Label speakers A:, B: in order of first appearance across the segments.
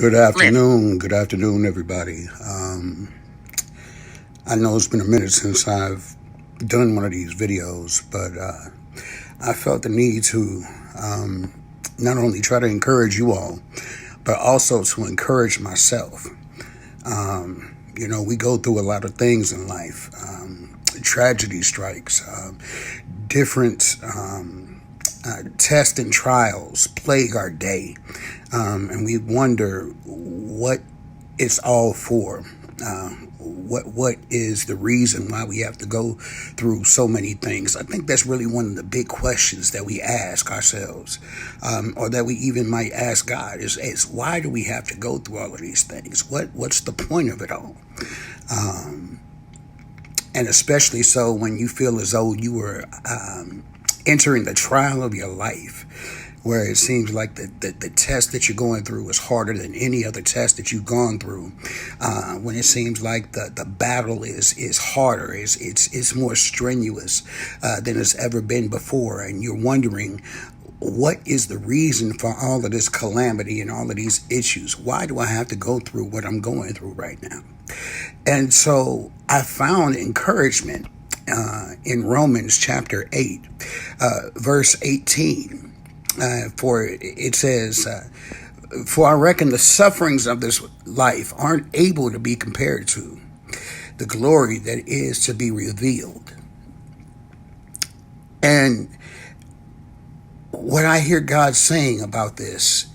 A: Good afternoon. Good afternoon, everybody. I know it's been a minute since I've done one of these videos, but I felt the need to not only try to encourage you all, but also to encourage myself. We go through a lot of things in life. Tragedy strikes, different tests and trials plague our day, and we wonder what it's all for. What is the reason why we have to go through so many things? I think that's really one of the big questions that we ask ourselves, or that we even might ask God is why do we have to go through all of these things? What's the point of it all? And especially so when you feel as though you were entering the trial of your life, where it seems like the test that you're going through is harder than any other test that you've gone through. When it seems like the battle is harder, it's more strenuous than it's ever been before, and you're wondering, what is the reason for all of this calamity and all of these issues? Why do I have to go through what I'm going through right now? And so I found encouragement in Romans chapter 8, verse 18. For it says, for I reckon the sufferings of this life aren't able to be compared to the glory that is to be revealed. And what I hear God saying about this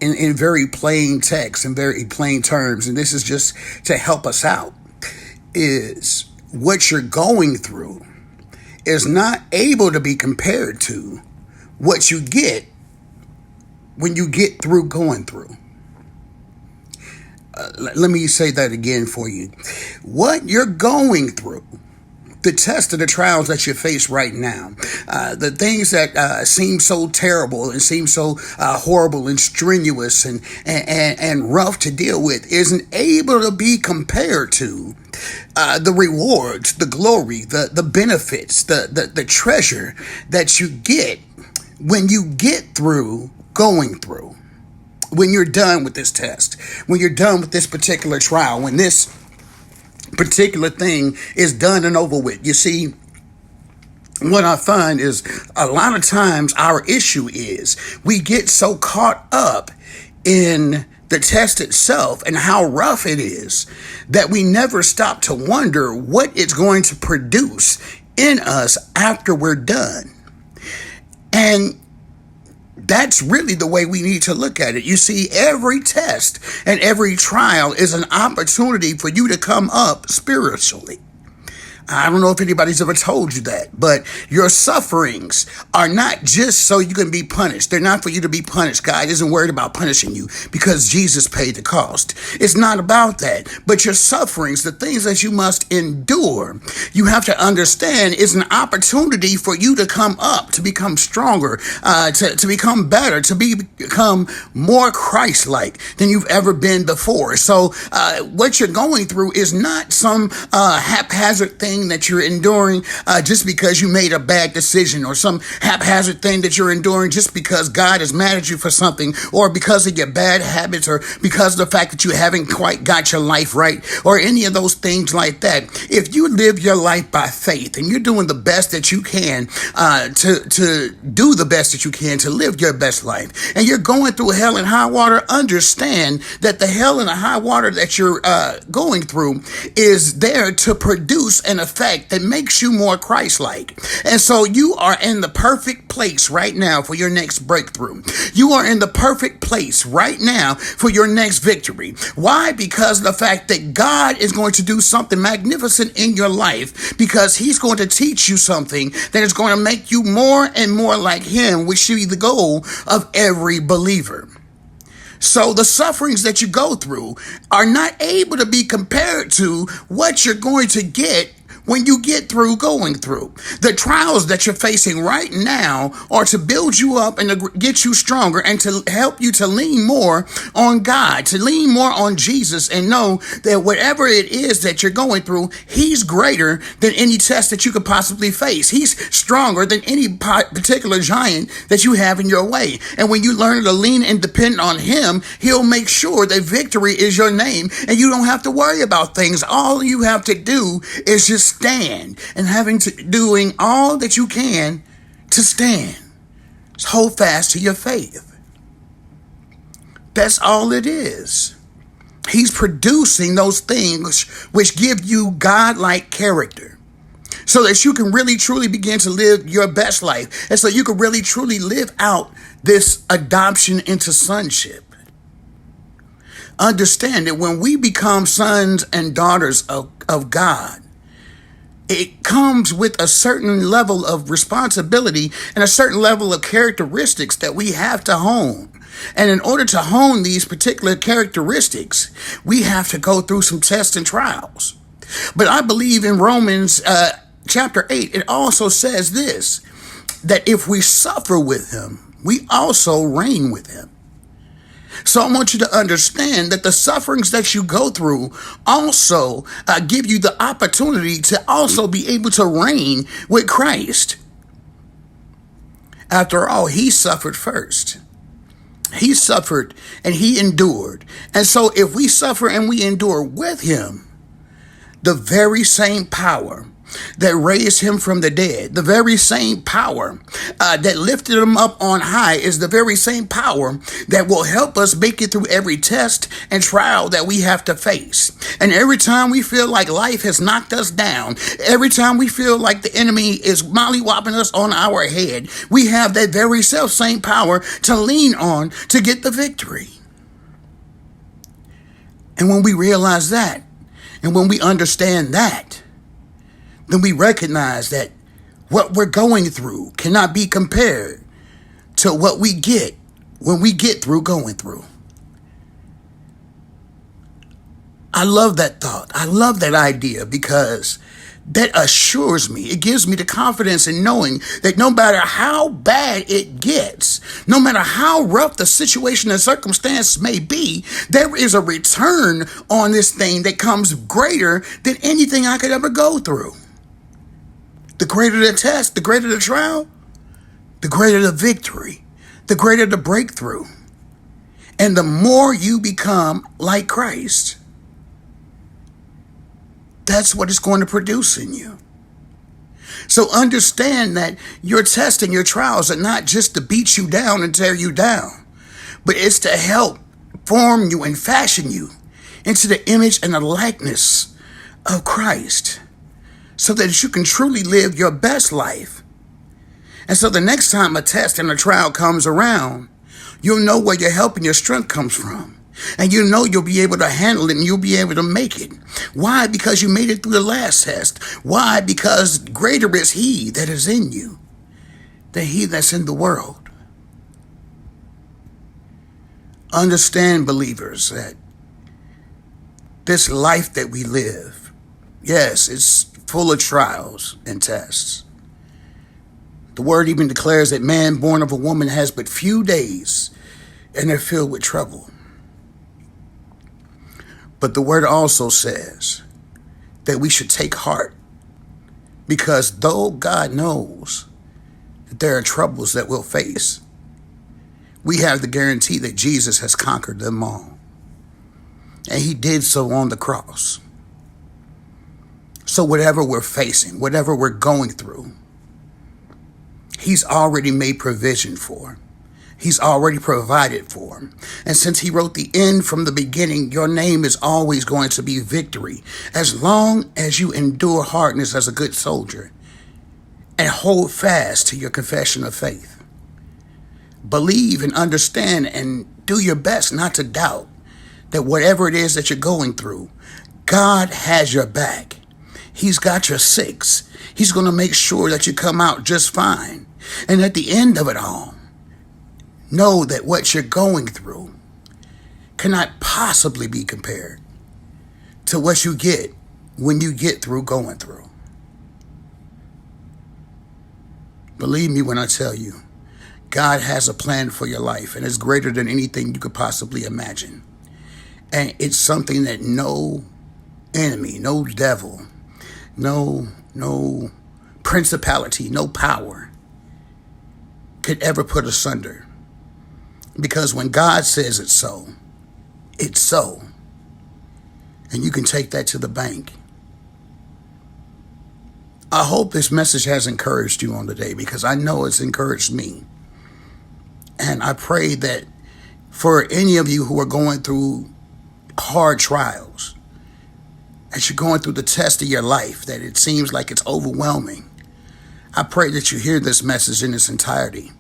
A: in very plain text and very plain terms, and this is just to help us out, is what you're going through is not able to be compared to what you get when you get through going through. Let me say that again for you. What you're going through, the test of the trials that you face right now, the things that seem so terrible and seem so horrible and strenuous and rough to deal with, isn't able to be compared to the rewards, the glory, the benefits, the treasure that you get when you get through going through. When you're done with this test, when you're done with this particular trial, when this particular thing is done and over with. You see, what I find is a lot of times our issue is we get so caught up in the test itself and how rough it is that we never stop to wonder what it's going to produce in us after we're done. And that's really the way we need to look at it. You see, every test and every trial is an opportunity for you to come up spiritually. I don't know if anybody's ever told you that, but your sufferings are not just so you can be punished. They're not for you to be punished. God isn't worried about punishing you because Jesus paid the cost. It's not about that. But your sufferings, the things that you must endure, you have to understand is an opportunity for you to come up, to become stronger, to become better, to become more Christ-like than you've ever been before. So what you're going through is not some haphazard thing that you're enduring just because you made a bad decision, or some haphazard thing that you're enduring just because God is mad at you for something, or because of your bad habits, or because of the fact that you haven't quite got your life right, or any of those things like that. If you live your life by faith and you're doing the best that you can to do the best that you can to live your best life, and you're going through hell and high water, understand that the hell and the high water that you're going through is there to produce an effect that makes you more Christ-like. And so you are in the perfect place right now for your next breakthrough. You are in the perfect place right now for your next victory. Why? Because of the fact that God is going to do something magnificent in your life, because he's going to teach you something that is going to make you more and more like him, which should be the goal of every believer. So the sufferings that you go through are not able to be compared to what you're going to get when you get through going through. The trials that you're facing right now are to build you up and to get you stronger and to help you to lean more on God, to lean more on Jesus, and know that whatever it is that you're going through, He's greater than any test that you could possibly face. He's stronger than any particular giant that you have in your way. And when you learn to lean and depend on Him, He'll make sure that victory is your name and you don't have to worry about things. All you have to do is just stand, and doing all that you can to stand. Just hold fast to your faith. That's all it is. He's producing those things which give you godlike character, so that you can really truly begin to live your best life, and so you can really truly live out this adoption into sonship. Understand that when we become sons and daughters of God, it comes with a certain level of responsibility and a certain level of characteristics that we have to hone. And in order to hone these particular characteristics, we have to go through some tests and trials. But I believe in Romans chapter 8, it also says this, that if we suffer with Him, we also reign with Him. So I want you to understand that the sufferings that you go through also give you the opportunity to also be able to reign with Christ. After all, He suffered first. He suffered and He endured. And so if we suffer and we endure with Him, the very same power that raised Him from the dead, the very same power that lifted Him up on high, is the very same power that will help us make it through every test and trial that we have to face. And every time we feel like life has knocked us down, every time we feel like the enemy is mollywopping us on our head, we have that very same power to lean on to get the victory. And when we realize that, and when we understand that, then we recognize that what we're going through cannot be compared to what we get when we get through going through. I love that thought. I love that idea, because that assures me, it gives me the confidence in knowing that no matter how bad it gets, no matter how rough the situation and circumstance may be, there is a return on this thing that comes greater than anything I could ever go through. The greater the test, the greater the trial, the greater the victory, the greater the breakthrough, and the more you become like Christ. That's what it's going to produce in you. So understand that your tests and your trials are not just to beat you down and tear you down, but it's to help form you and fashion you into the image and the likeness of Christ, so that you can truly live your best life. And so the next time a test and a trial comes around, you'll know where your help and your strength comes from. And you know you'll be able to handle it and you'll be able to make it. Why? Because you made it through the last test. Why? Because greater is He that is in you than he that's in the world. Understand, believers, that this life that we live, yes, it's full of trials and tests. The word even declares that man born of a woman has but few days and they're filled with trouble. But the word also says that we should take heart, because though God knows that there are troubles that we'll face, we have the guarantee that Jesus has conquered them all. And He did so on the cross. So whatever we're facing, whatever we're going through, He's already made provision for. He's already provided for. And since He wrote the end from the beginning, your name is always going to be victory, as long as you endure hardness as a good soldier and hold fast to your confession of faith. Believe and understand and do your best not to doubt that whatever it is that you're going through, God has your back. He's got your six. He's going to make sure that you come out just fine. And at the end of it all, know that what you're going through cannot possibly be compared to what you get when you get through going through. Believe me when I tell you, God has a plan for your life, and it's greater than anything you could possibly imagine. And it's something that no enemy, no devil, no principality, no power could ever put asunder. Because when God says it's so, it's so. And you can take that to the bank. I hope this message has encouraged you on today, because I know it's encouraged me. And I pray that for any of you who are going through hard trials, as you're going through the test of your life, that it seems like it's overwhelming, I pray that you hear this message in its entirety.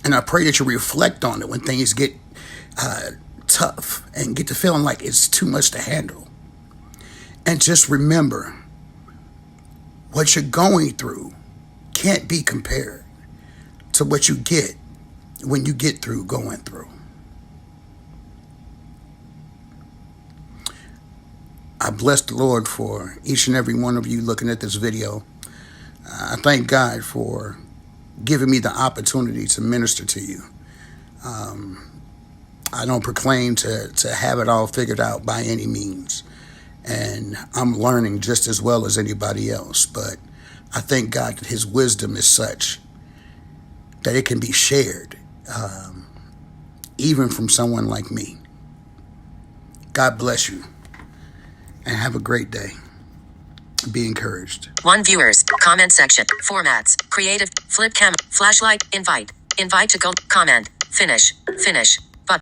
A: And I pray that you reflect on it when things get tough and get to feeling like it's too much to handle. And just remember, what you're going through can't be compared to what you get when you get through going through. I bless the Lord for each and every one of you looking at this video. I thank God for giving me the opportunity to minister to you. I don't proclaim to have it all figured out by any means. And I'm learning just as well as anybody else. But I thank God that his wisdom is such that it can be shared, even from someone like me. God bless you, and have a great day. Be encouraged.
B: One viewers, comment section, formats, creative, flip cam, flashlight, invite to go, comment, finish.